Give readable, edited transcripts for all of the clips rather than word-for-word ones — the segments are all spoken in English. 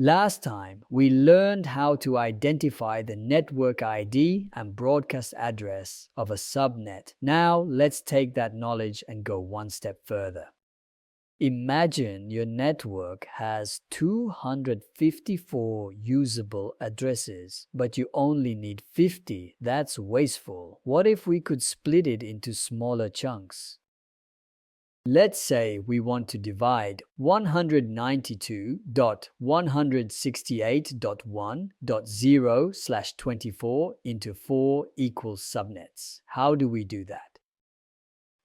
Last time, we learned how to identify the network ID and broadcast address of a subnet. Now, let's take that knowledge and go one step further. Imagine your network has 254 usable addresses, but you only need 50. That's wasteful. What if we could split it into smaller chunks? Let's say we want to divide 192.168.1.0/24 into 4 equal subnets. How do we do that?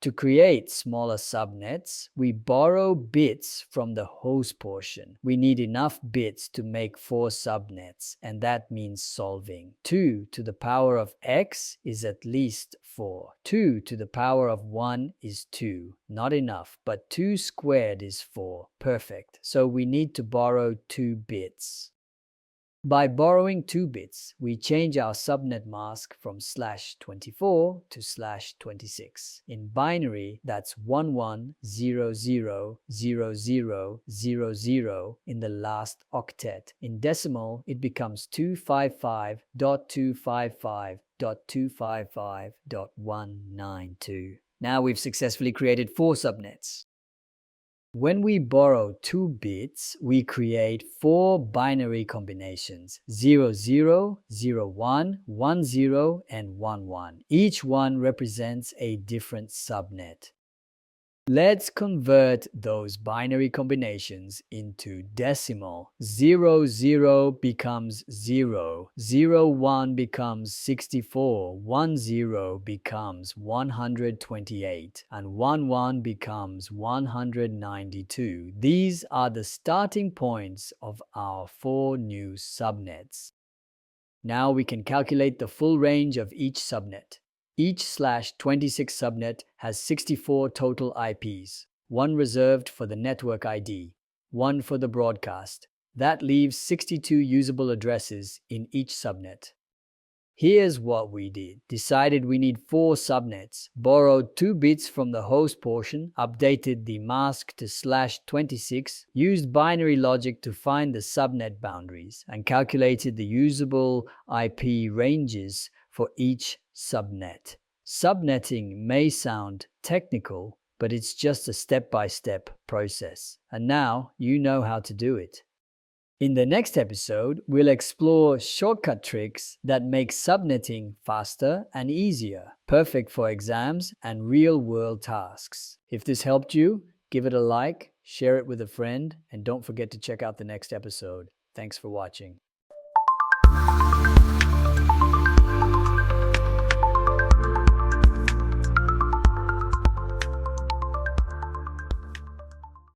To create smaller subnets, we borrow bits from the host portion. We need enough bits to make 4 subnets, and that means solving. 2 to the power of x is at least 4. 2 to the power of 1 is 2. Not enough, but 2 squared is 4. Perfect. So we need to borrow 2 bits. By borrowing 2 bits, we change our subnet mask from /24 to /26. In binary, that's 11000000 in the last octet. In decimal, it becomes 255.255.255.192. Now we've successfully created 4 subnets. When we borrow 2 bits, we create 4 binary combinations: 00, 01, 10, and 11. Each one represents a different subnet. Let's convert those binary combinations into decimal. 00 becomes 0, 01 becomes 64, 10 becomes 128, and 11 becomes 192. These are the starting points of our 4 new subnets. Now we can calculate the full range of each subnet. Each /26 subnet has 64 total IPs, 1 reserved for the network ID, 1 for the broadcast. That leaves 62 usable addresses in each subnet. Here's what we did. Decided we need 4 subnets, borrowed 2 bits from the host portion, updated the mask to /26, used binary logic to find the subnet boundaries, and calculated the usable IP ranges for each subnet. Subnetting may sound technical, but it's just a step-by-step process. And now you know how to do it. In the next episode, we'll explore shortcut tricks that make subnetting faster and easier, perfect for exams and real-world tasks. If this helped you, give it a like, share it with a friend, and don't forget to check out the next episode. Thanks for watching.